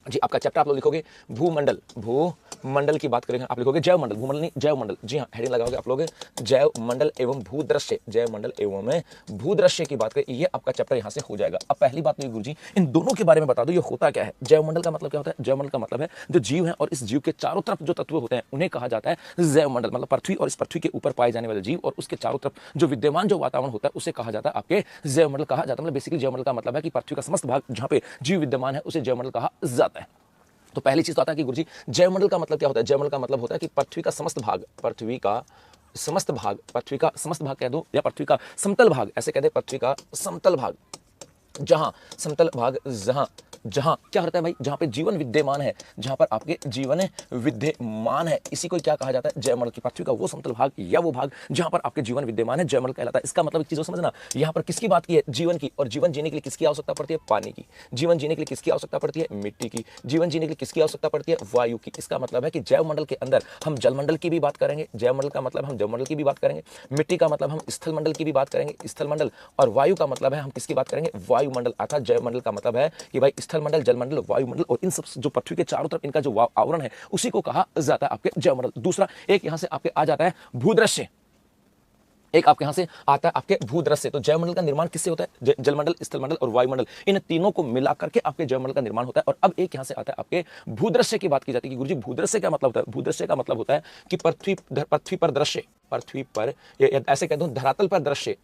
जी आपका चैप्टर आप लोग लिखोगे भूमंडल, भूमंडल की बात करेंगे आप लिखोगे जैवमंडल, भूमंडल नहीं जैवमंडल। जी हाँ, हेडिंग लगाओगे आप लोग जैवमंडल एवं भूदृश्य, जैवमंडल एवं भूदृश्य की बात करें, ये आपका चैप्टर यहाँ से हो जाएगा। अब पहली बात तो गुरुजी इन दोनों के बारे में बता दो, ये होता क्या है। जैवमंडल का मतलब क्या होता है? जैवमंडल का मतलब है जो जीव है और इस जीव के चारों तरफ जो तत्व होते हैं उन्हें कहा जाता है जैवमंडल। मतलब पृथ्वी और इस पृथ्वी के ऊपर पाए जाने वाले जीव और उसके चारों तरफ जो विद्यमान जो वातावरण होता है उसे कहा जाता है आपके जैवमंडल कहा जाता है। मतलब बेसिकली जैवमंडल का मतलब है कि पृथ्वी का समस्त भाग जहाँ पे जीव विद्यमान है उसे जैवमंडल कहा जाता है। तो पहली चीज तो आता है कि गुरुजी जैवमंडल का मतलब क्या होता है? जैवमंडल का मतलब होता है कि पृथ्वी का समस्त भाग, पृथ्वी का समस्त भाग, पृथ्वी का समस्त भाग कह दो या पृथ्वी का समतल भाग, ऐसे कह दे, पृथ्वी का समतल भाग, जहां समतल भाग, जहां जहां क्या होता है भाई? जहां पे जीवन विद्यमान है, जहां पर आपके जीवन विद्यमान है, इसी को क्या कहा जाता है? जैवमंडल की पृथ्वी का वो समतल भाग या वो भाग जहां पर आपके जीवन विद्यमान है जैवमंडल कहलाता है। इसका मतलब एक चीज समझना, यहां पर किसकी बात की है? जीवन की। और जीवन जीने के लिए किसकी आवश्यकता पड़ती है? पानी की। जीवन जीने के लिए किसकी आवश्यकता पड़ती है? मिट्टी की। जीवन जीने के लिए किसकी आवश्यकता पड़ती है? वायु की। इसका मतलब है कि जैवमंडल के अंदर हम जलमंडल की भी बात करेंगे, जैवमंडल का मतलब हम जलमंडल की भी बात करेंगे, मिट्टी का मतलब हम स्थलमंडल की भी बात करेंगे, स्थलमंडल, और वायु का मतलब है हम किसकी बात करेंगे? वायुमंडल। अर्थात जैवमंडल का मतलब है कि भाई स्थलमंडल, जलमंडल, वायुमंडल और इन सब जो पृथ्वी के चारों तरफ इनका जो आवरण है उसी को कहा जाता है आपके जैवमंडल। दूसरा एक यहां से आपके आ जाता है भूदृश्य, एक आपके यहां से आता है आपके भूदृश्य। तो जैवमंडल का निर्माण किससे होता है? जलमंडल, स्थलमंडल और वायुमंडल, इन तीनों को मिलाकर के आपके जैवमंडल का निर्माण होता है। और अब एक यहां से आता है आपके भूदृश्य की बात की जाती है कि गुरुजी भूदृश्य क्या मतलब होता है? भूदृश्य का मतलब होता है कि पृथ्वी पर दृश्य, पृथ्वी पर ऐसे कह दूं धरातल पर दृश्य,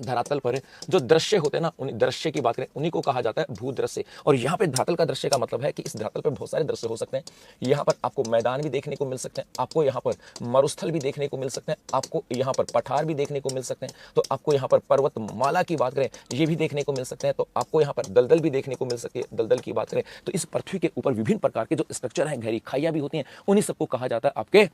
धरातल पर जो दृश्य होते हैं ना, उन दृश्य की बात करें उन्हीं को कहा जाता है भूदृश्य। और यहाँ पे धरातल का दृश्य का मतलब है कि इस धरातल पर बहुत सारे दृश्य हो सकते हैं। यहाँ पर आपको मैदान भी देखने को मिल सकते हैं, आपको यहाँ पर मरुस्थल भी देखने को मिल सकते हैं, आपको यहाँ पर पठार भी देखने को मिल सकते हैं, तो आपको यहाँ पर पर्वतमाला की बात करें ये भी देखने को मिल सकते हैं, तो आपको यहाँ पर दलदल भी देखने को मिल सकती है, दलदल की बात करें तो इस पृथ्वी के ऊपर विभिन्न प्रकार के जो स्ट्रक्चर है, गहरी खाइयां भी होती हैं, उन्हीं सबको कहा जाता है आपके,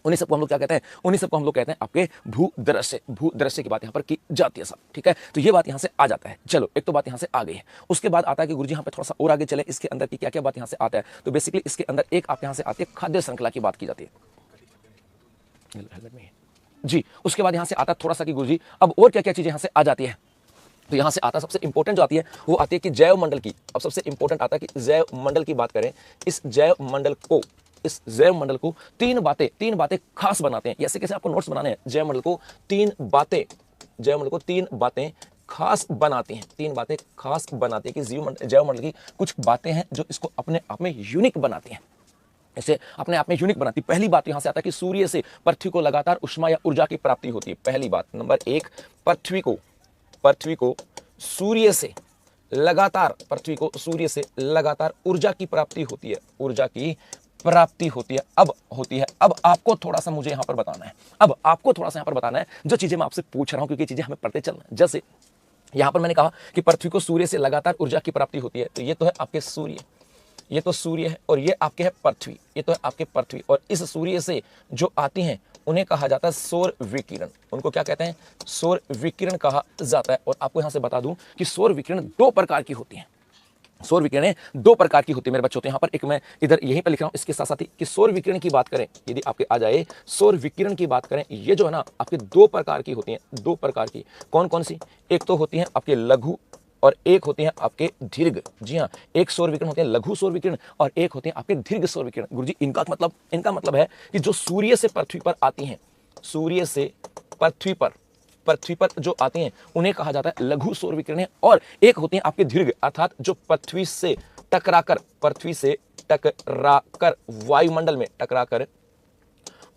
उन्हीं सबको हम लोग क्या कहते हैं? उन्हीं सबको हम लोग कहते हैं आपके भूदृश्य। भूदृश्य की बात यहाँ पर की जाती है सब, ठीक है। तो ये बात यहाँ से आ जाता है। चलो एक तो बात यहाँ से आ गई है। उसके बाद आता है कि गुरुजी यहाँ पे थोड़ा सा और आगे चले, इसके अंदर की क्या क्या बात यहाँ से आता है। तो बेसिकली इसके अंदर एक आप यहाँ से आती है खाद्य श्रृंखला की बात की जाती है जी। उसके बाद यहाँ से आता है थोड़ा सा कि गुरुजी अब और क्या क्या चीजें यहाँ से आ जाती है। तो यहां से आता सबसे इंपॉर्टेंट जो आती है वो आती है कि जैव मंडल की। अब सबसे इंपॉर्टेंट आता है कि जैव मंडल की बात करें, इस जैव मंडल को तीन बातें खास बनाते हैं। ऐसे कैसे आपको नोट्स बनाने हैं? जैव मंडल को तीन बातें खास बनाती हैं, तीन बातें खास बनाती है कि जैव मंडल की कुछ बातें हैं जो इसको अपने आप में यूनिक बनाती हैं, इसे अपने आप में यूनिक बनाती। पहली बात यहां से आता है कि सूर्य से पृथ्वी को लगातार उष्मा या ऊर्जा की प्राप्ति होती है। पहली बात नंबर एक, पृथ्वी को सूर्य से लगातार ऊर्जा की प्राप्ति होती है, ऊर्जा की प्राप्ति होती है। अब आपको थोड़ा सा मुझे यहां पर बताना है, जो चीजें मैं आपसे पूछ रहा हूं, क्योंकि चीजें हमें पढ़ते चलना। जैसे यहां पर मैंने कहा कि पृथ्वी को सूर्य से लगातार ऊर्जा की प्राप्ति होती है, तो ये तो है आपके सूर्य, ये तो सूर्य है, और ये आपके है पृथ्वी, ये तो है आपके पृथ्वी। और इस सूर्य से जो आती हैं उन्हें कहा जाता है सौर विकिरण। उनको क्या कहते हैं? सौर विकिरण कहा जाता है। और आपको यहां से बता दूं कि सौर विकिरण दो प्रकार की होती हैं। सौर विकिरणें दो प्रकार की होती है मेरे बच्चों। तो यहाँ पर एक मैं इधर यहीं पर लिख रहा हूं, इसके साथ साथ ही कि सौर विकिरण की बात करें, यदि आपके आ जाए सौर विकिरण की बात करें, ये जो है ना आपके दो प्रकार की होती हैं, दो प्रकार की। कौन कौन सी? एक तो होती है आपके लघु और एक होते हैं आपके दीर्घ। जी हाँ, एक सौर विकिरण होते हैं लघु सौर विकिरण और एक होते हैं आपके दीर्घ सौर विकिरण। गुरुजी इनका मतलब है कि जो सूर्य से पृथ्वी पर आती हैं, सूर्य से पृथ्वी पर जो आती हैं उन्हें कहा जाता है लघु सौर विकिरण। और एक होती हैं आपके दीर्घ, अर्थात जो पृथ्वी से टकराकर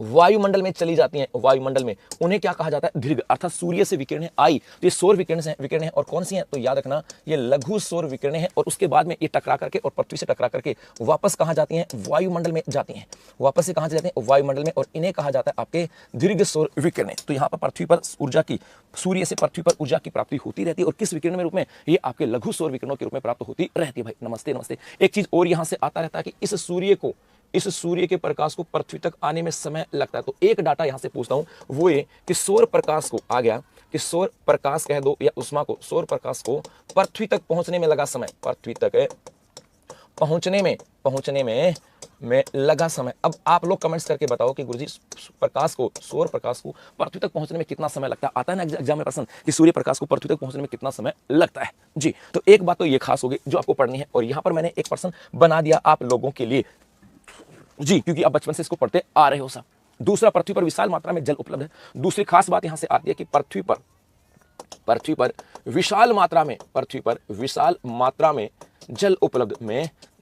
वायुमंडल में चली जाती हैं, वायुमंडल में, उन्हें क्या कहा जाता है? दीर्घ। अर्थात सूर्य से विकिरणें आई तो ये सौर विकिरण है। और कौन सी हैं? तो याद रखना ये लघु सौर विकिरणें हैं। और उसके बाद में ये टकरा करके और पृथ्वी से टकरा करके वापस कहां जाती हैं? वायुमंडल में जाती हैं। वापस से कहां जाती हैं? वायुमंडल में। और इन्हें कहा जाता है आपके दीर्घ सौर विकिरणें। तो यहाँ पर पृथ्वी पर सूर्य से पृथ्वी पर ऊर्जा की प्राप्ति होती रहती है। और किस विकिरण में रूप में? ये आपके लघु सौर विकिरणों के रूप में प्राप्त होती रहती है। भाई नमस्ते। एक चीज और यहां से आता रहता है कि इस सूर्य के प्रकाश को पृथ्वी तक आने में समय लगता है। तो एक डाटा यहां से पूछता हूं, वो ये कि सौर प्रकाश को आ गया कि सौर प्रकाश कह दो या उष्मा को, सौर प्रकाश को पृथ्वी तक पहुंचने में लगा समय, पृथ्वी तक पहुंचने में में लगा समय। अब आप लोग कमेंट्स करके बताओ कि गुरुजी प्रकाश को, सौर प्रकाश को पृथ्वी तक पहुंचने में कितना समय लगता है। आता है ना एग्जाम में प्रश्न कि सूर्य प्रकाश को पृथ्वी तक पहुंचने में कितना समय लगता है। जी, तो एक बात तो ये खास होगी जो आपको पढ़नी है, और यहां पर मैंने एक प्रश्न बना दिया आप लोगों के लिए जी, क्योंकि आप बचपन से इसको पढ़ते आ रहे हो सब। दूसरा, पृथ्वी पर विशाल मात्रा में जल उपलब्ध है। दूसरी खास बात यहां से आती है कि पृथ्वी पर विशाल मात्रा में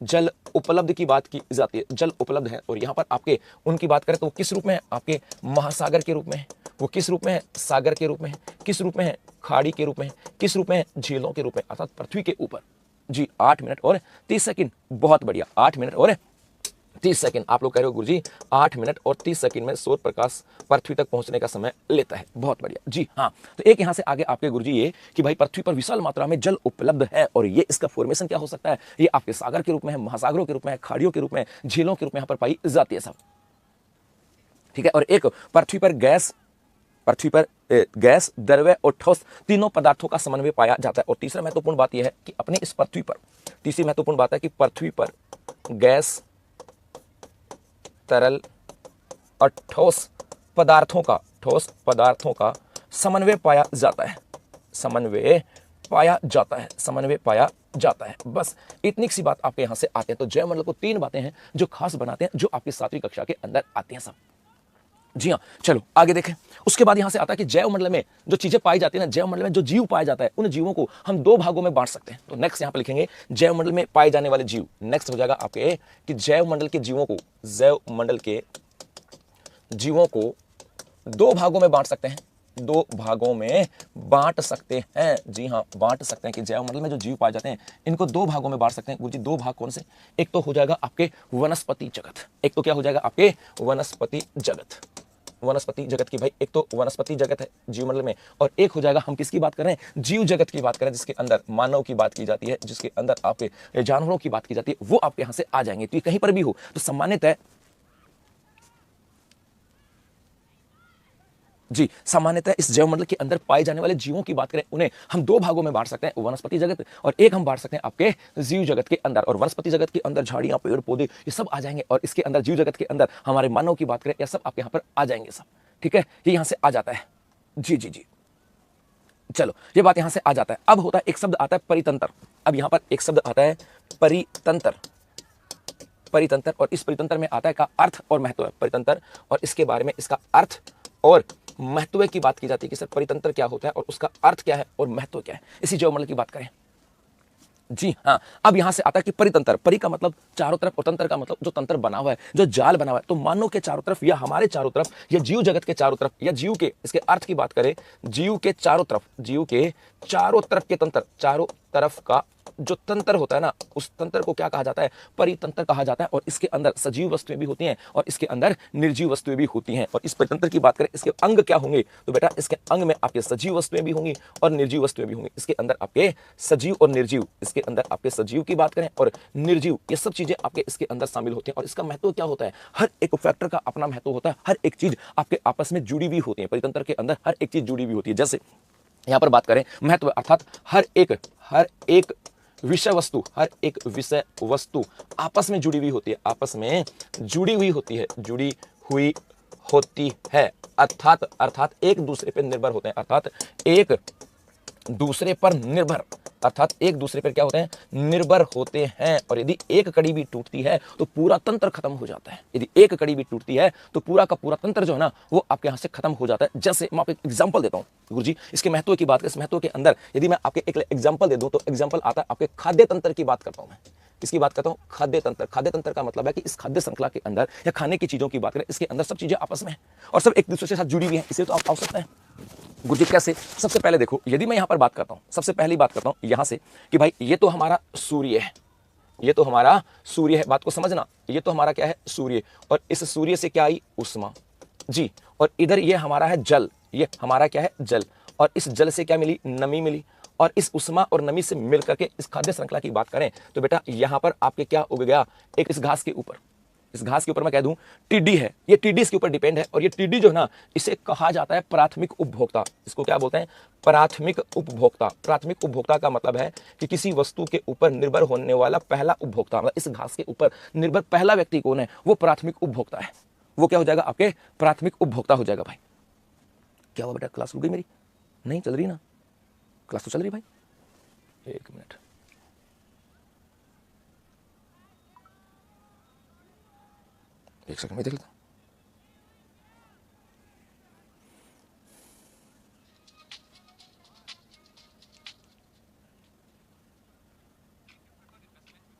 जल उपलब्ध की बात की जाती है। जल उपलब्ध है, और यहां पर आपके उनकी बात करें तो वो किस रूप में है, आपके महासागर के रूप में है, वो किस रूप में है, सागर के रूप में है, किस रूप में है, खाड़ी के रूप में है, किस रूप में है, झीलों के रूप में, अर्थात पृथ्वी के ऊपर। जी, 8 मिनट और 30 सेकंड, बहुत बढ़िया, 8 मिनट और 30 सेकंड। आप लोग कह रहे हो गुरुजी 8 मिनट और 30 सेकंड में सौर प्रकाश पृथ्वी तक पहुंचने का समय लेता है। बहुत बढ़िया जी हाँ। तो एक यहां से आगे आपके गुरुजी ये कि भाई पृथ्वी पर विशाल मात्रा में जल उपलब्ध है, और ये इसका फॉर्मेशन क्या हो सकता है, ये आपके सागर के रूप में है, महासागरों के रूप में है, खाड़ियों के रूप में, झीलों के रूप में यहां पर पाई जाती है सब। ठीक है, और एक पृथ्वी पर गैस, द्रव्य और ठोस तीनों पदार्थों का समन्वय पाया जाता है। और तीसरा महत्वपूर्ण बात यह है कि अपने इस पृथ्वी पर, तीसरी महत्वपूर्ण बात है कि पृथ्वी पर गैस, तरल और ठोस पदार्थों का समन्वय पाया जाता है। बस इतनी सी बात आपके यहां से आते हैं। तो जैवमंडल को 3 बातें हैं जो खास बनाते हैं, जो आपकी 7वीं कक्षा के अंदर आती हैं सब। जी हाँ, चलो आगे देखें। उसके बाद यहां से आता है कि जैवमंडल में जो चीजें पाई जाती है ना, जैवमंडल में जो जीव पाया जाता है, उन जीवों को हम 2 भागों में बांट सकते हैं। तो नेक्स्ट यहां पर लिखेंगे जैवमंडल में पाए जाने वाले जीव। नेक्स्ट हो जाएगा आपके कि जैवमंडल के जीवों को 2 भागों में बांट सकते हैं। 2 भागों में बांट सकते हैं। जी हाँ, बांट सकते हैं कि जैवमंडल में जो जीव पाए जाते हैं इनको 2 भागों में बांट सकते हैं। गुरुजी 2 भाग कौन से? एक तो हो जाएगा आपके वनस्पति जगत। एक तो क्या हो जाएगा आपके वनस्पति जगत की भाई, एक तो वनस्पति जगत है जीवमंडल में, और एक हो जाएगा, हम किसकी बात कर रहे हैं, जीव जगत की बात कर रहे हैं, जिसके अंदर मानव की बात की जाती है, जिसके अंदर आपके जानवरों की बात की जाती है, वो आपके यहां से आ जाएंगे। तो ये कहीं पर भी हो तो सामान्यतः जी, सामान्यतः इस जैवमंडल के अंदर पाए जाने वाले जीवों की बात करें, उन्हें हम 2 भागों में बांट सकते हैं, वनस्पति जगत, और एक हम बांट सकते हैं आपके जीव जगत के अंदर। और वनस्पति जगत के अंदर झाड़ियां, पेड़ पौधे ये सब आ जाएंगे, और इसके अंदर जीव जगत के अंदर हमारे मानव की बात करें, यह सब आपके यहाँ पर आ जाएंगे सब। ठीक है, ये यहां से आ जाता है। जी जी जी, चलो ये बात यहां से आ जाता है। अब होता है एक शब्द आता है परितंत्र। अब यहां पर एक शब्द आता है परितंत्र, और इस परितंत्र में आता है का अर्थ और महत्व है। परितंत्र और इसके बारे में, इसका अर्थ और महत्व की बात की जाती है कि सर परितंत्र क्या होता है और उसका अर्थ क्या है और महत्व क्या है, इसी जैवमंडल की बात करें। जी हाँ, अब यहां से आता है कि परितंत्र, परि का मतलब चारों तरफ, और तंत्र का मतलब जो तंत्र बना हुआ है, जो जाल बना हुआ है। तो मानव के चारों तरफ या हमारे चारों तरफ या जीव जगत के चारों तरफ या जीव के, इसके अर्थ की बात करें, जीव के चारों तरफ के तंत्र, चारों तरफ का जो तंत्र होता है ना, उस तंत्र को क्या कहा जाता है, परितंत्र कहा जाता है। और इसके अंदर सजीव वस्तुएं भी होती हैं और इसके अंदर निर्जीव वस्तुएं भी होती हैं। और इस परितंत्र की बात करें, इसके अंग क्या होंगे, तो बेटा इसके अंग में आपके सजीव वस्तुएं भी होंगी और निर्जीव वस्तुएं भी होंगी। इसके अंदर आपके सजीव और निर्जीव, इसके अंदर आपके सजीव की बात करें और निर्जीव, ये सब चीजें आपके इसके अंदर शामिल होती हैं। और इसका महत्व क्या होता है, हर एक फैक्टर का अपना महत्व होता है, हर एक चीज आपके आपस में जुड़ी हुई होती है। परितंत्र के अंदर हर एक चीज जुड़ी हुई होती है। जैसे यहां पर बात करें महत्व, अर्थात हर एक विषय वस्तु आपस में जुड़ी हुई होती है, अर्थात एक दूसरे पर निर्भर होते हैं, अर्थात एक दूसरे पर क्या होते हैं, निर्भर होते हैं। और यदि एक कड़ी भी टूटती है तो पूरा तंत्र खत्म हो जाता है। यदि एक कड़ी भी टूटती है तो पूरा का पूरा तंत्र जो है ना, वो आपके यहां से खत्म हो जाता है। जैसे मैं आपको एक एग्जांपल देता हूं गुरुजी, इसके महत्व की बात करें, इस महत्व के अंदर यदि मैं आपके एक एग्जांपल दे दूं तो एग्जांपल आता है आपके खाद्य तंत्र की बात करता हूं मैं। इसकी बात करता हूं खाद्य तंत्र। खाद्य तंत्र का मतलब है कि इस खाद्य श्रृंखला के अंदर या खाने की चीजों की बात करें, इसके अंदर सब चीजें आपस में हैं और सब एक दूसरे के साथ जुड़ी हुई हैं। इसे तो आप सकते हैं गुरुजी कैसे? सबसे पहले देखो, यदि मैं यहां पर बात करता हूं, सबसे पहली बात करता हूं यहां से कि भाई ये तो हमारा सूर्य है, बात को समझना। ये तो हमारा क्या है, सूर्य, और इस सूर्य से क्या आई, उष्मा जी। और इधर ये हमारा है जल, ये हमारा क्या है, जल, और इस जल से क्या मिली, नमी मिली। और इस उष्मा और नमी से मिलकर के इस खाद्य श्रृंखला की बात करें तो बेटा यहां पर आपके क्या उग गया, एक इस घास के ऊपर, इस घास के ऊपर मैं कह दूं टिड्डी है, ये टिड्डी इसके ऊपर डिपेंड है, और ये टिड्डी जो है ना, इसे कहा जाता है प्राथमिक उपभोक्ता। इसको क्या बोलते हैं? प्राथमिक उपभोक्ता। प्राथमिक उपभोक्ता का मतलब है कि किसी वस्तु के ऊपर निर्भर होने वाला पहला उपभोक्ता, मतलब इस घास के ऊपर निर्भर पहला व्यक्ति कौन है? वो प्राथमिक उपभोक्ता है। वो क्या हो जाएगा? आपके प्राथमिक उपभोक्ता हो जाएगा भाई। क्या हुआ बेटा, क्लास रुक गई मेरी? नहीं चल रही ना क्लास? तो चल रही भाई, एक मिनट। एक सेकंड में देख लेता हूं।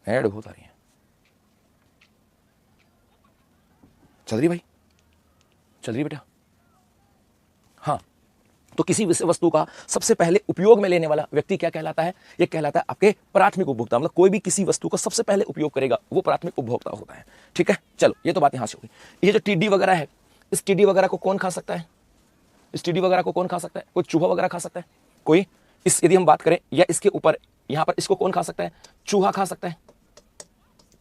ऐड बहुत आ रही है। चल रही भाई? चल रही बेटा? हाँ, तो किसी विषय वस्तु का सबसे पहले उपयोग में लेने वाला व्यक्ति क्या कहलाता है? ये कहलाता है आपके प्राथमिक उपभोक्ता। मतलब कोई भी किसी वस्तु को सबसे पहले उपयोग करेगा वो प्राथमिक उपभोक्ता होता है। ठीक है, चलो ये तो बात यहां से हुई। ये जो टिड्डी वगैरह है, इस टिड्डी वगैरह को कौन खा सकता है? इस टिड्डी वगैरह को कौन खा सकता है? कोई चूहा वगैरह खा सकता है? कोई इस यदि हम बात करें, या इसके ऊपर यहां पर इसको कौन खा सकता है? चूहा खा सकता है।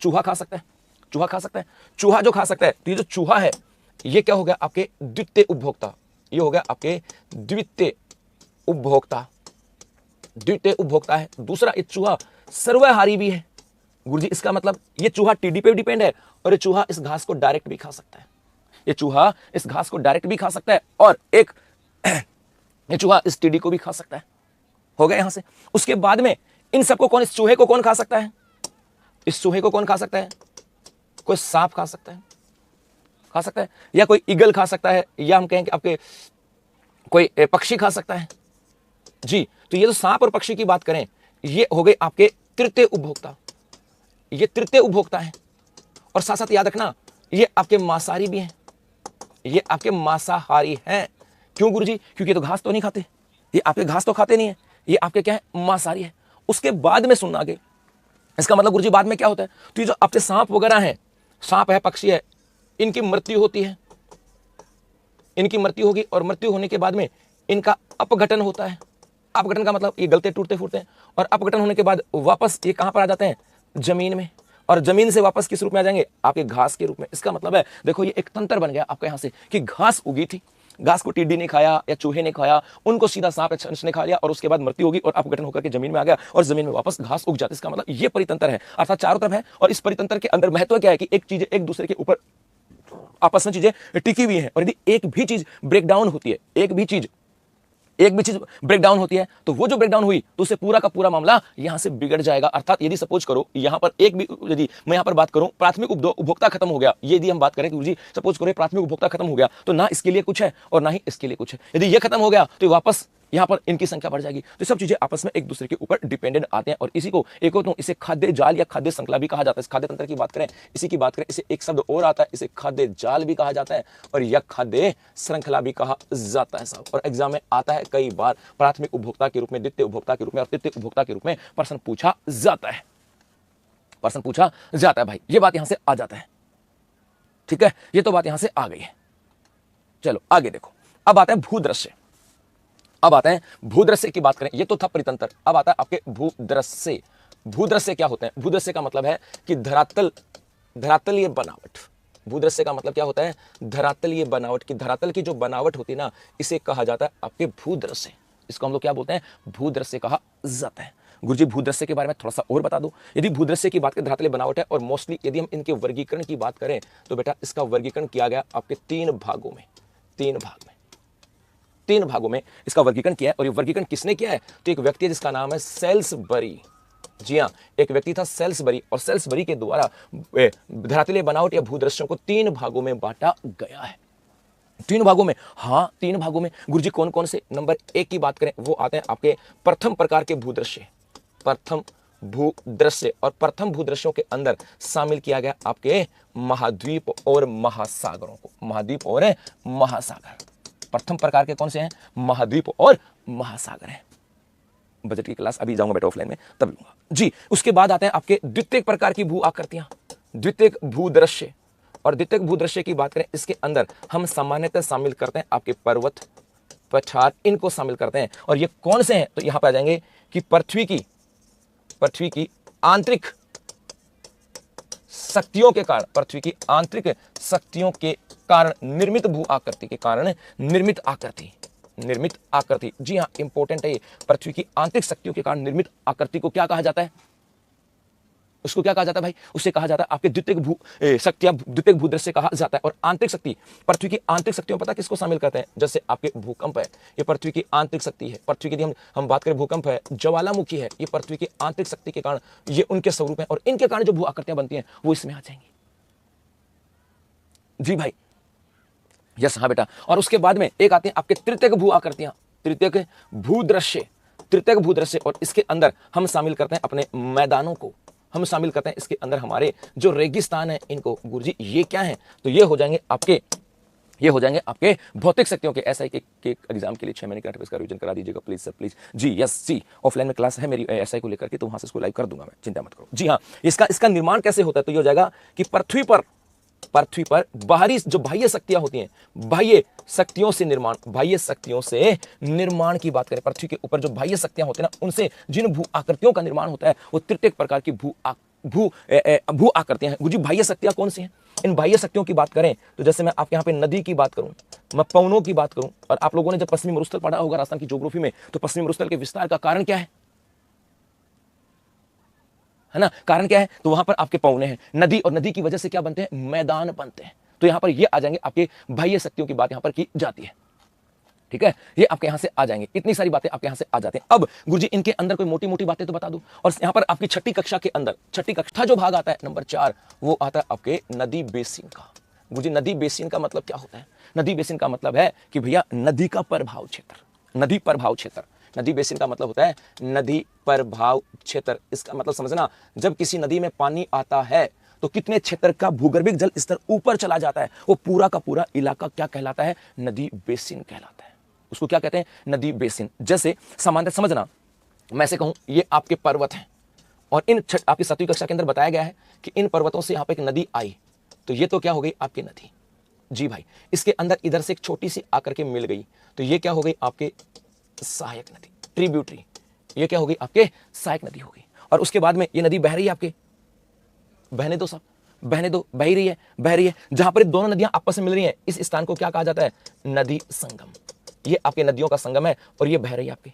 चूहा खा सकता है। चूहा खा सकता है। चूहा जो खा सकता है, तो ये जो चूहा है ये क्या हो गया? आपके द्वितीय उपभोक्ता। ये हो गया आपके द्वितीय उपभोक्ता। द्वितीय उपभोक्ता है। दूसरा, ये चूहा सर्वहारी भी है। गुरुजी इसका मतलब ये चूहा टिड्डी पे डिपेंड है, और ये चूहा इस घास को डायरेक्ट भी खा सकता है। ये चूहा इस घास को डायरेक्ट भी खा सकता है, और एक ये चूहा इस टिड्डी को भी खा सकता है। हो गया यहां से। उसके बाद में इन सबको कौन, इस चूहे को कौन खा सकता है? इस चूहे को कौन खा सकता है? कोई सांप खा सकता है, खा सकता है, या कोई ईगल खा सकता है, या हम कहें कि आपके कोई पक्षी खा सकता है जी। तो ये जो सांप और पक्षी की बात करें, ये हो गए आपके तृतीय उपभोक्ता। ये तृतीय उपभोक्ता है। और साथ साथ याद रखना, ये आपके मांसाहारी भी हैं। ये आपके मांसाहारी हैं। क्यों गुरुजी? क्योंकि ये तो घास तो नहीं खाते, ये आपके घास तो खाते नहीं है, ये आपके क्या है? मांसाहारी है। उसके बाद में सुनना आगे, इसका मतलब गुरुजी बाद में क्या होता है? तो ये जो आपके सांप वगैरह हैं, सांप है, पक्षी है, इनकी मृत्यु होती है। इनकी मृत्यु होगी, और मृत्यु होने के बाद में इनका अपघटन होता है। अपघटन का मतलब ये गलते टूटते फूटते हैं, और अपघटन होने के बाद वापस ये कहां पर आ जाते हैं? जमीन में। और जमीन से वापस किस रूप में आ जाएंगे? आपके घास के रूप में। इसका मतलब है, देखो ये एक तंत्र बन गया आपके यहां से, कि घास उगी थी, घास को टिड्डी ने खाया या चूहे ने खाया, उनको सीधा सांप ने खा लिया, और उसके बाद मृत्यु होगी और अपघटन होकर के जमीन में आ गया, और जमीन में वापस घास उग जाती है। इसका मतलब ये परितंत्र है, अर्थात चारों तरफ है। और इस परितंत्र के अंदर महत्व क्या है? कि एक चीज एक दूसरे के ऊपर आपस में चीजें टिकी हुई हैं, और यदि एक भी चीज ब्रेक डाउन होती है, एक भी चीज ब्रेक डाउन होती है, तो वो जो ब्रेक डाउन हुई, तो उसे पूरा का पूरा मामला यहां से बिगड़ जाएगा। अर्थात यदि सपोज करो यहां पर एक भी, यदि मैं यहां पर बात करूं प्राथमिक उपभोक्ता खत्म हो गया, यदि हम बात करें कि जी सपोज करो प्राथमिक उपभोक्ता खत्म हो गया, तो ना इसके लिए कुछ है और ना ही इसके लिए कुछ है। यदि ये खत्म हो गया तो वापस यहां पर इनकी संख्या बढ़ जाएगी। तो सब चीजें आपस में एक दूसरे के ऊपर डिपेंडेंट आते हैं, और इसी को एक तो इसे खाद्य जाल या खाद्य श्रृंखला भी कहा जाता है। इस खाद्य तंत्र की बात करें, इसी की बात करें, इसे एक शब्द और आता है, इसे खाद्य जाल भी कहा जाता है, और यह खाद्य श्रृंखला भी कहा जाता है साहब। और एग्जाम में आता है कई बार, प्राथमिक उपभोक्ता के रूप में, द्वितीय उपभोक्ता के रूप में और तृतीय उपभोक्ता के रूप में प्रश्न पूछा जाता है। प्रश्न पूछा जाता है भाई, ये बात यहां से आ जाता है। ठीक है, ये तो बात यहां से आ गई है। चलो आगे देखो, अब आता है भूदृश्य। अब आता है भूदृश्य की बात करें, ये तो था परितंत्र। अब आता है आपके भूदृश्य। भूदृश्य क्या होते हैं? भूदृश्य का मतलब है कि धरातलीय बनावट। भूदृश्य का मतलब क्या होता है? धरातलीय बनावट। की धरातल की जो बनावट होती है ना, इसे कहा जाता है आपके भूदृश्य। इसको हम लोग क्या बोलते हैं? भूदृश्य कहा जाता है। गुरुजी भूदृश्य के बारे में थोड़ा सा और बता दो। यदि भूदृश्य की बात करें, धरातलीय बनावट है, और मोस्टली यदि हम इनके वर्गीकरण की बात करें, तो बेटा इसका वर्गीकरण किया गया आपके तीन भागों में। तीन भागों में इसका वर्गीकरण किया है। और ये वर्गीकरण किसने किया है? तो एक व्यक्ति है जिसका नाम है सेल्सबरी। जी हाँ, एक व्यक्ति था सेल्सबरी, और सेल्सबरी के द्वारा धरातलीय बनावट या भूदृश्यों को तीन भागों में बांटा गया है। तीन भागों में, हाँ तीन भागों में। गुरुजी कौन कौन से? नंबर एक की बात करें, वो आते हैं आपके प्रथम प्रकार के भूदृश्य। प्रथम भूदृश्य, और प्रथम भूदृश्यों के अंदर शामिल किया गया आपके महाद्वीप और महासागरों को। महाद्वीप और महासागर प्रथम प्रकार के कौन से हैं? महाद्वीप और महासागर हैं। बजट की क्लास अभी जाऊंगा बेटा ऑफलाइन में, तब लूंगा जी। उसके बाद आते हैं आपके द्वितीय प्रकार की भू आकृतियां, द्वितीय भूदृश्य। और द्वितीय भूदृश्य की बात करें, इसके अंदर हम सामान्यतः शामिल करते हैं आपके पर्वत, पठार, इनको शामिल करते हैं। और ये कौन से हैं? तो यहां पर आ जाएंगे कि पृथ्वी की आंतरिक शक्तियों के कारण, पृथ्वी की आंतरिक शक्तियों के कारण निर्मित भू आकृति के कारण निर्मित आकृति, निर्मित आकृति, जी हाँ इंपॉर्टेंट है ये, पृथ्वी की आंतरिक शक्तियों के कारण निर्मित आकृति को क्या कहा जाता है? उसको क्या कहा जाता है भाई? उससे कहा जाता है आपके द्वितीयक भू शक्तियां, द्वितीयक भूदृश्य कहा जाता है। और आंतरिक शक्ति, पृथ्वी की आंतरिक शक्तियों पता किसको शामिल करते हैं? जैसे आपके भूकंप है, ये पृथ्वी की आंतरिक शक्ति है। पृथ्वी की हम बात करें, भूकंप है, ज्वालामुखी है, ये पृथ्वी की आंतरिक शक्ति के कारण ये उनके स्वरूप है, और इनके कारण जो भू आकृतियां बनती हैं वो इसमें आ जाएंगी। जी भाई, यस, हाँ बेटा। और उसके बाद में एक आते हैं आपके तृतीयक भू आकृतियां, तृतीयक भूदृश्य, तृतीयक भूदृश्य। और इसके अंदर हम शामिल करते हैं अपने मैदानों को, हम शामिल करते हैं इसके अंदर हमारे जो रेगिस्तान है इनको। गुरुजी ये क्या है? तो ये हो जाएंगे आपके, ये हो जाएंगे आपके भौतिक शक्तियों के। एसआई के एग्जाम के लिए 6 महीने का इसका रिवीजन करा दीजिएगा प्लीज सर, प्लीज। जी यस, सी ऑफलाइन में क्लास है मेरी एसआई को लेकर के, तो वहां से इसको लाइव कर दूंगा मैं, चिंता मत करो। जी हाँ, इसका निर्माण कैसे होता है? तो ये हो जाएगा कि पृथ्वी पर बाहरी जो बाह्य शक्तियां होती हैं, बाह्य शक्तियों से निर्माण, बाह्य शक्तियों से निर्माण की बात करें, पृथ्वी के ऊपर जो बाह्य शक्तियां होती हैं ना, उनसे जिन भू आकृतियों का निर्माण होता है वो तृतीयक प्रकार की भू आकृतियां हैं। जी बाह्य शक्तियां कौन सी हैं? इन बाह्य शक्तियों की बात करें तो जैसे मैं आपके यहाँ पे नदी की बात करूं, मैं पवनों की बात करूं, और आप लोगों ने जब पश्चिमी मरुस्थल पढ़ा होगा राजस्थान की ज्योग्राफी में, तो पश्चिमी मरुस्थल के विस्तार का कारण क्या है ना? कारण क्या है? तो वहां पर आपके पवने हैं, नदी, और नदी की वजह से क्या बनते हैं? मैदान बनते हैं। तो यहां पर ये आ जाएंगे आपके बाह्य शक्तियों की बात यहां पर की जाती है। ठीक है, ये आपके यहां से आ जाएंगे, इतनी सारी बातें आपके यहां से आ जाते हैं। अब गुरुजी इनके अंदर कोई मोटी मोटी बातें तो बता दूं। और यहां पर आपकी छठी कक्षा के अंदर, छठी कक्षा जो भाग आता है नंबर 4, वो आता है आपके नदी बेसिन का। गुरुजी नदी बेसिन का मतलब क्या होता है? नदी बेसिन का मतलब है कि भैया नदी का प्रभाव क्षेत्र, नदी प्रभाव क्षेत्र। नदी बेसिन का मतलब होता है नदी प्रभाव क्षेत्र। इसका मतलब समझना, जब किसी नदी में पानी आता है तो कितने क्षेत्र का भूगर्भिक जल स्तर ऊपर चला जाता है, वो पूरा का पूरा इलाका क्या कहलाता है? नदी बेसिन कहलाता है। उसको क्या कहते हैं? नदी बेसिन। जैसे सामान्य समझना, मैं से कहूं ये आपके पर्वत हैं, और इन आपकी 7वीं कक्षा के अंदर बताया गया है कि इन पर्वतों से यहाँ पे एक नदी आई, तो ये तो क्या हो गई? आपकी नदी। जी भाई, इसके अंदर इधर से एक छोटी सी आकर के मिल गई, तो ये क्या हो गई? आपके सहायक नदी, ट्रिब्यूटरी। ये क्या हो गई? आपके सहायक नदी हो गई। और उसके बाद में ये नदी बह रही है आपके, बहने दो साहब, बहने दो, बह रही है, बह रही है। जहां पर दोनों नदियां आपस में मिल रही हैं, इस स्थान को क्या कहा जाता है? नदी संगम। ये आपके नदियों का संगम है, और ये बह रही है आपके,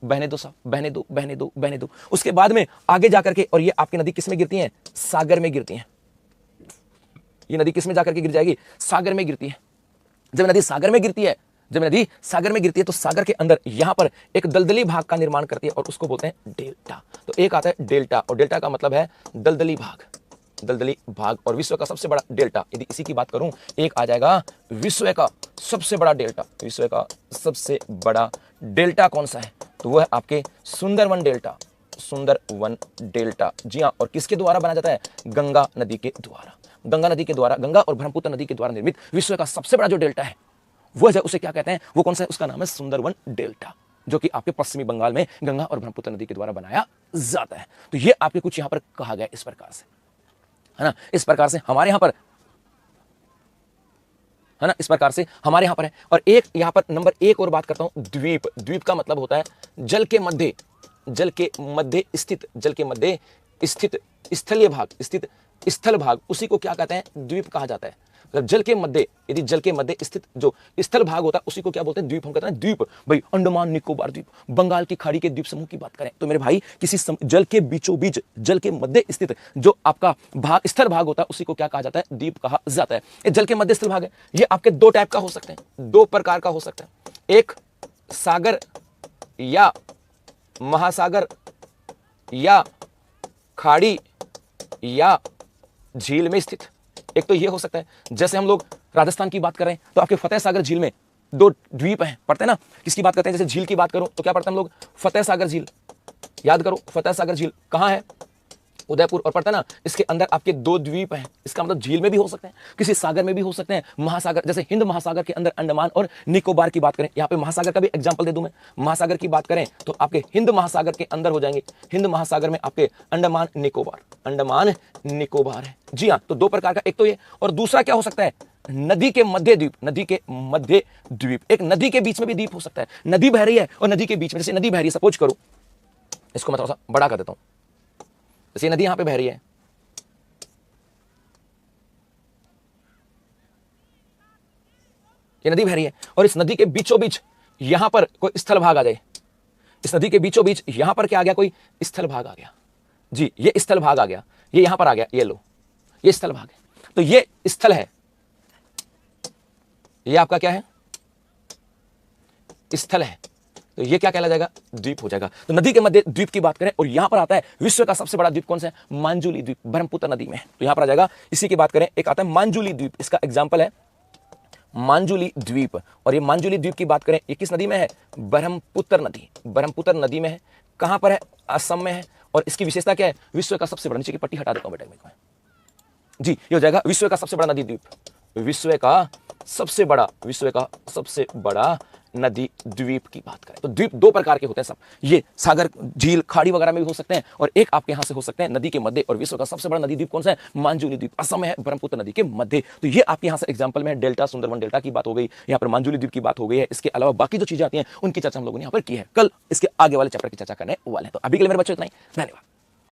बहने दो साहब, बहने दो, बहने दो, बहने दो। उसके बाद में आगे जाकर के, और ये आपकी नदी किस में गिरती है? सागर में गिरती है। ये नदी किस में जाकर के गिर जाएगी? सागर में गिरती है। जब नदी सागर में गिरती है, जब नदी सागर में गिरती है तो सागर के अंदर यहां पर एक दलदली भाग का निर्माण करती है, और उसको बोलते हैं डेल्टा। तो एक आता है डेल्टा, और डेल्टा का मतलब है दलदली भाग, दलदली भाग। और विश्व का सबसे बड़ा डेल्टा, यदि इसी की बात करूं, एक आ जाएगा विश्व का सबसे बड़ा डेल्टा। विश्व का सबसे बड़ा डेल्टा कौन सा है? तो वह है आपके सुंदरवन डेल्टा, सुंदरवन डेल्टा। जी हाँ, और किसके द्वारा बनाया जाता है? गंगा नदी के द्वारा, गंगा नदी के द्वारा, गंगा और ब्रह्मपुत्र नदी के द्वारा निर्मित विश्व का सबसे बड़ा जो डेल्टा है वो है, उसे क्या कहते हैं? वो कौन सा है? उसका नाम है सुंदरवन डेल्टा, जो कि आपके पश्चिमी बंगाल में गंगा और ब्रह्मपुत्र नदी के द्वारा बनाया जाता है। तो ये आपके कुछ यहां पर कहा गया इस प्रकार से, है ना? इस प्रकार से हमारे यहां पर, है ना, इस प्रकार से हमारे यहां पर है। और एक यहां पर नंबर 1 और बात करता हूं, द्वीप। द्वीप का मतलब होता है जल के मध्य, जल के मध्य स्थित, जल के मध्य स्थित स्थलीय भाग, स्थित स्थल भाग, उसी को क्या कहते हैं? द्वीप कहा जाता है। मतलब जल के मध्य, यदि जल के मध्य स्थित जो स्थल भाग होता है उसी को क्या बोलते हैं? द्वीप। हम कहते हैं द्वीप भाई, अंडमान निकोबार द्वीप, बंगाल की खाड़ी के द्वीप समूह की बात करें तो मेरे भाई किसी जल के बीचों बीच, जल के मध्य स्थित जो आपका भाग, स्थल भाग होता है, उसी को क्या कहा जाता है? द्वीप कहा जाता है। ये जल के मध्य स्थल भाग है, ये आपके 2 टाइप का हो सकते हैं, 2 प्रकार का हो सकता है। एक सागर या महासागर या खाड़ी या झील में स्थित। एक तो ये हो सकता है, जैसे हम लोग राजस्थान की बात कर रहे हैं तो आपके फतेह सागर झील में 2 द्वीप हैं, पढ़ते हैं ना? किसकी बात करते हैं? जैसे झील की बात करो तो क्या पढ़ते हैं हम लोग? फतेह सागर झील। याद करो, फतेह सागर झील कहाँ है? उदयपुर। और पढ़ते हैं ना, इसके अंदर आपके 2 द्वीप हैं। इसका मतलब झील में भी हो सकते हैं, किसी सागर में भी हो सकते हैं, महासागर, जैसे हिंद महासागर के अंदर अंडमान और निकोबार की बात करें, यहाँ पे महासागर का भी एग्जांपल दे दूं मैं। महासागर की बात करें तो आपके हिंद महासागर के अंदर हो जाएंगे, हिंद महासागर में आपके अंडमान निकोबार, अंडमान निकोबार है। जी हाँ, तो 2 प्रकार का, एक तो ये, और दूसरा क्या हो सकता है? नदी के मध्य द्वीप, नदी के मध्य द्वीप। एक नदी के बीच में भी द्वीप हो सकता है, नदी बह रही है और नदी के बीच में, जैसे नदी बह रही है, सपोज करो, इसको मैं थोड़ा सा बड़ा कर देता हूं, जैसे नदी यहां पे बह रही है, ये नदी बह रही है और इस नदी के बीचों बीच यहां पर कोई स्थल भाग आ जाए, इस नदी के बीचों बीच यहां पर क्या आ गया, कोई स्थल भाग आ गया जी, ये स्थल भाग आ गया, ये यहां पर आ गया, ये लो, ये स्थल भाग है, तो ये स्थल है, ये आपका क्या है, स्थल है, तो ये क्या कहला जाएगा, द्वीप हो जाएगा। तो नदी के मध्य द्वीप की बात करें और यहां पर आता है विश्व का सबसे बड़ा द्वीप कौन सा है, मांजुली द्वीप, ब्रह्मपुत्र नदी में, तो यहां पर आ जाएगा। इसी की बात करें, एक आता है मांजुली द्वीप, इसका एग्जांपल है मांजुली द्वीप, और ये मांजुली द्वीप की बात करें, ये किस नदी में है, ब्रह्मपुत्र नदी, ब्रह्मपुत्र नदी में है, कहां पर है, असम में है, और इसकी विशेषता क्या है, विश्व का सबसे बड़ा, नीचे की पट्टी हटा देता हूं बेटा जी, ये हो जाएगा विश्व का सबसे बड़ा नदी द्वीप, विश्व का सबसे बड़ा नदी द्वीप की बात करें तो द्वीप दो प्रकार के होते हैं सब, ये सागर, झील, खाड़ी वगैरह में भी हो सकते हैं, और एक आपके यहां से हो सकते हैं नदी के मध्य, और विश्व का सबसे बड़ा नदी द्वीप कौन सा है, मांजुली द्वीप, असम में है, ब्रह्मपुत्र नदी के मध्य। तो ये आपके यहां से एग्जांपल में डेल्टा, सुंदरवन डेल्टा की बात हो गई, यहां पर मांजुली द्वीप की बात हो गई है, इसके अलावा बाकी जो चीजें आती हैं उनकी चर्चा हम लोगों ने यहां पर की है, कल इसके आगे वाले चैप्टर की चर्चा करने वाले हैं। तो अभी के लिए मेरे बच्चों इतना ही, धन्यवाद।